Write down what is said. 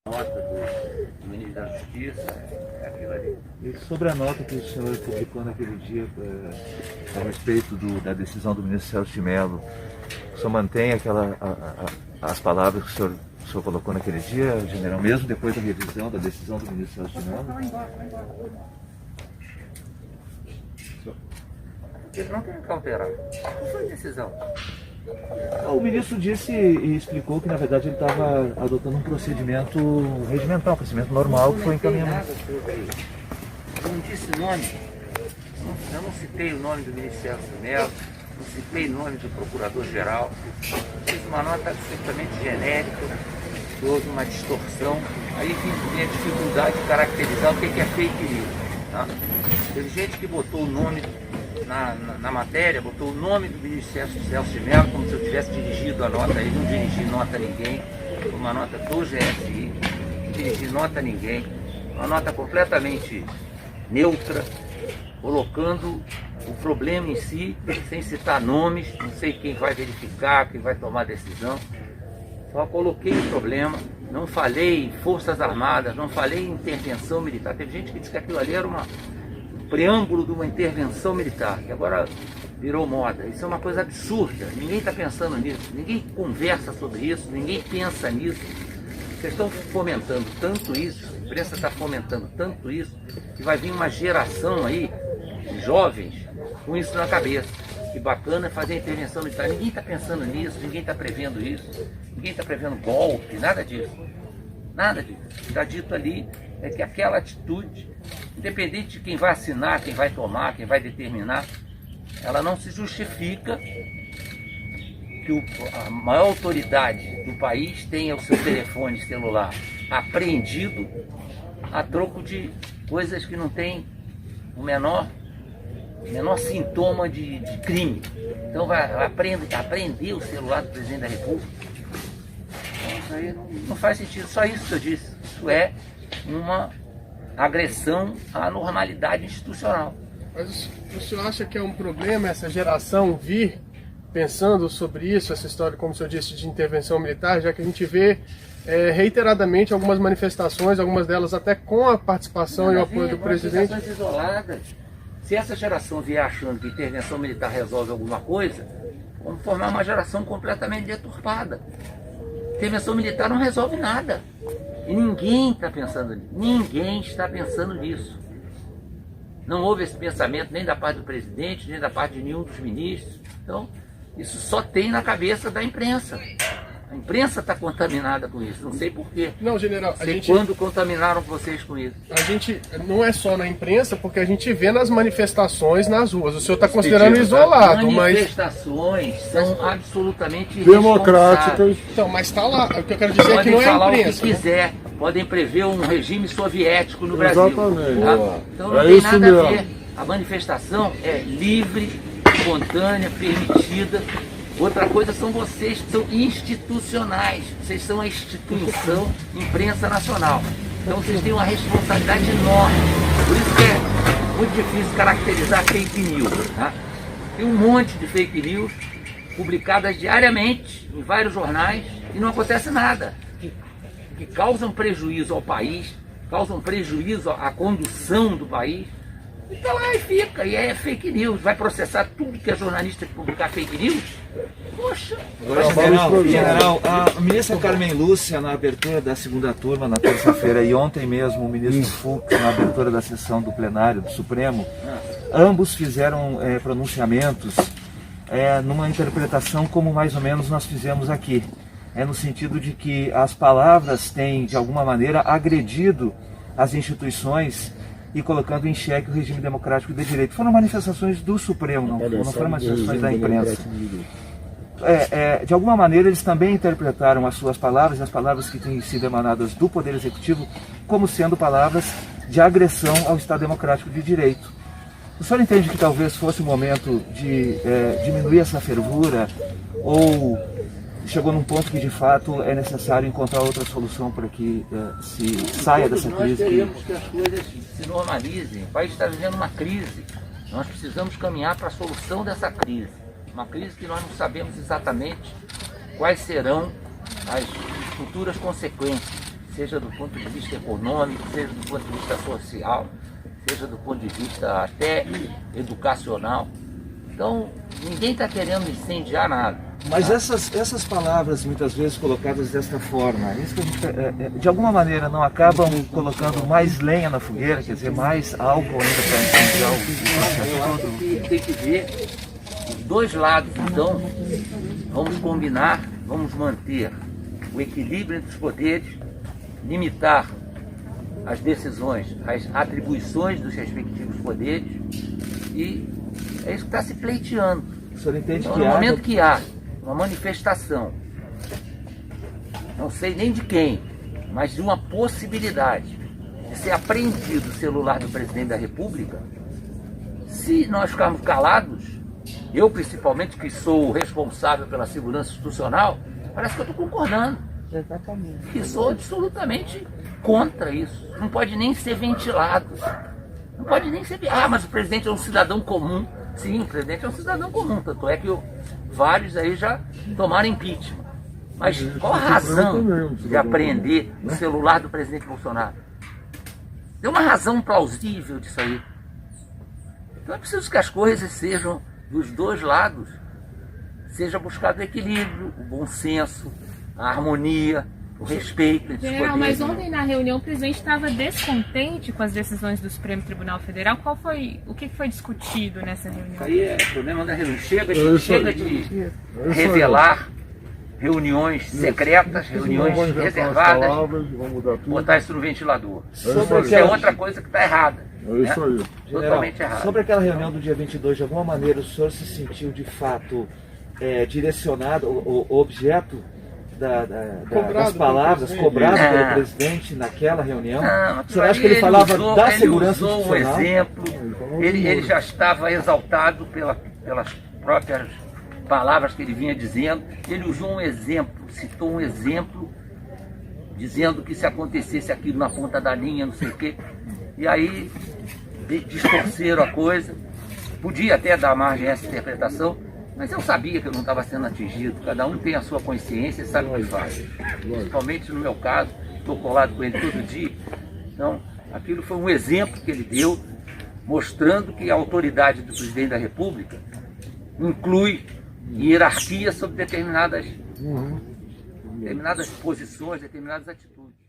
Nota do ministro da Justiça, é aquilo ali. E sobre a nota que o senhor publicou naquele dia a respeito da decisão do ministro Celso de Mello, o senhor mantém as palavras que o senhor colocou naquele dia, general, mesmo depois da revisão da decisão do ministro Celso de Mello? Porque não tem que alterar. Qual foi a decisão? O ministro disse e explicou que, na verdade, ele estava adotando um procedimento regimental, um procedimento normal, que foi encaminhado. Eu não disse nome. Eu não citei o nome do ministro Celso de Mello, não citei o nome do procurador-geral. Fiz uma nota absolutamente genérica, que houve uma distorção. Aí vem a dificuldade de caracterizar o que é fake news. Tá? Teve gente que botou o nome na matéria, botou o nome do ministro Celso de Mello, como se eu tivesse dirigido a nota. Ele não dirigi nota a ninguém, foi uma nota do GSI, não dirigi nota a ninguém, uma nota completamente neutra, colocando o problema em si, sem citar nomes, não sei quem vai verificar, quem vai tomar a decisão. Só coloquei o problema, não falei em Forças Armadas, não falei em intervenção militar. Teve gente que disse que aquilo ali era um preâmbulo de uma intervenção militar, que agora virou moda. Isso é uma coisa absurda, ninguém está pensando nisso, ninguém conversa sobre isso, ninguém pensa nisso. Vocês estão fomentando tanto isso, a imprensa está fomentando tanto isso, que vai vir uma geração aí de jovens com isso na cabeça. Que bacana fazer intervenção militar. Ninguém está pensando nisso, ninguém está prevendo isso, ninguém está prevendo golpe, nada disso. Nada disso. Está dito ali é que aquela atitude, independente de quem vai assinar, quem vai tomar, quem vai determinar, ela não se justifica que a maior autoridade do país tenha o seu telefone celular apreendido a troco de coisas que não têm o menor sintoma de crime. Então vai apreender o celular do presidente da República. Então, isso aí não faz sentido, só isso que eu disse. Isso é uma agressão à normalidade institucional. Mas o senhor acha que é um problema essa geração vir pensando sobre isso, essa história, como o senhor disse, de intervenção militar, já que a gente vê reiteradamente algumas manifestações, algumas delas até com a participação e o apoio do presidente? Manifestações isoladas. Se essa geração vier achando que intervenção militar resolve alguma coisa, vamos formar uma geração completamente deturpada. Intervenção militar não resolve nada. E ninguém está pensando nisso. Ninguém está pensando nisso. Não houve esse pensamento nem da parte do presidente, nem da parte de nenhum dos ministros. Então, isso só tem na cabeça da imprensa. A imprensa está contaminada com isso, não sei porquê. Não, general, quando contaminaram vocês com isso. A gente não é só na imprensa, porque a gente vê nas manifestações nas ruas. O senhor está considerando isolado, mas... Manifestações são absolutamente democráticas. Então, mas está lá. O que eu quero dizer é que não é a imprensa. Podem falar o que quiser, podem prever um regime soviético no Brasil. Exatamente. Tá? Então não tem nada a ver. A manifestação é livre, espontânea, permitida. Outra coisa são vocês que são institucionais, vocês são a instituição imprensa nacional. Então vocês têm uma responsabilidade enorme. Por isso que é muito difícil caracterizar fake news. Tá? Tem um monte de fake news publicadas diariamente em vários jornais e não acontece nada. Que causam prejuízo ao país, causam prejuízo à condução do país. Então lá e fica, e é fake news. Vai processar tudo que é jornalista que publicar fake news? Poxa! General, a ministra Carmen Lúcia, na abertura da segunda turma, na terça-feira, e ontem mesmo o ministro Fux, na abertura da sessão do plenário do Supremo, ambos fizeram pronunciamentos numa interpretação como mais ou menos nós fizemos aqui. No sentido de que as palavras têm, de alguma maneira, agredido as instituições e colocando em xeque o regime democrático de direito. Foram manifestações do Supremo, não foram manifestações da imprensa. De alguma maneira, eles também interpretaram as suas palavras, as palavras que têm sido emanadas do Poder Executivo, como sendo palavras de agressão ao Estado Democrático de Direito. O senhor entende que talvez fosse o momento de diminuir essa fervura, ou chegou num ponto que de fato é necessário encontrar outra solução para que se saia dessa crise? Nós queremos que as coisas se normalizem. O país está vivendo uma crise. Nós precisamos caminhar para a solução dessa crise. Uma crise que nós não sabemos exatamente quais serão as futuras consequências. seja do ponto de vista econômico, seja do ponto de vista social, seja do ponto de vista até educacional. Então, ninguém está querendo incendiar nada. Mas essas palavras, muitas vezes colocadas desta forma, isso que a gente, de alguma maneira não acabam colocando mais lenha na fogueira, quer dizer, mais álcool ainda para incendiar o Eu acho que tem que ver os dois lados. Então, vamos combinar, vamos manter o equilíbrio entre os poderes, limitar as decisões, as atribuições dos respectivos poderes, e é isso que está se pleiteando. O senhor entende Então, que no há... momento que há uma manifestação, não sei nem de quem, mas de uma possibilidade de ser apreendido o celular do presidente da República, se nós ficarmos calados, eu principalmente, que sou o responsável pela segurança institucional, parece que eu estou concordando. Exatamente. E sou absolutamente contra isso. Não pode nem ser ventilado. Não pode nem ser... Ah, mas o presidente é um cidadão comum. Sim, o presidente é um cidadão comum. Tanto é que vários aí já tomaram impeachment. Mas qual a razão de apreender o celular do presidente Bolsonaro? Tem uma razão plausível disso aí. Então é preciso que as coisas sejam dos dois lados. Seja buscado o equilíbrio, o bom senso, a harmonia, o respeito entre os General, poderes. mas ontem na reunião o presidente estava descontente com as decisões do Supremo Tribunal Federal. O que foi discutido nessa reunião? Isso aí é problema da reunião. Chega de revelar reuniões secretas, reuniões reservadas, botar isso no ventilador. Isso é outra coisa que está errada. É isso aí. Totalmente errada. Sobre aquela reunião do dia 22, de alguma maneira o senhor se sentiu de fato direcionado, o objeto das palavras cobrado pelo presidente naquela reunião? Não, você acha que ele falava da segurança usou um institucional? exemplo, ele já estava exaltado pelas próprias palavras que ele vinha dizendo. Ele usou um exemplo, citou um exemplo, dizendo que se acontecesse aquilo na ponta da linha, não sei o quê, e aí distorceram a coisa. Podia até dar margem a essa interpretação, mas eu sabia que eu não estava sendo atingido. Cada um tem a sua consciência e sabe o que faz. Principalmente no meu caso, estou colado com ele todo dia. Então, aquilo foi um exemplo que ele deu, mostrando que a autoridade do presidente da República inclui hierarquia sobre determinadas posições, determinadas atitudes.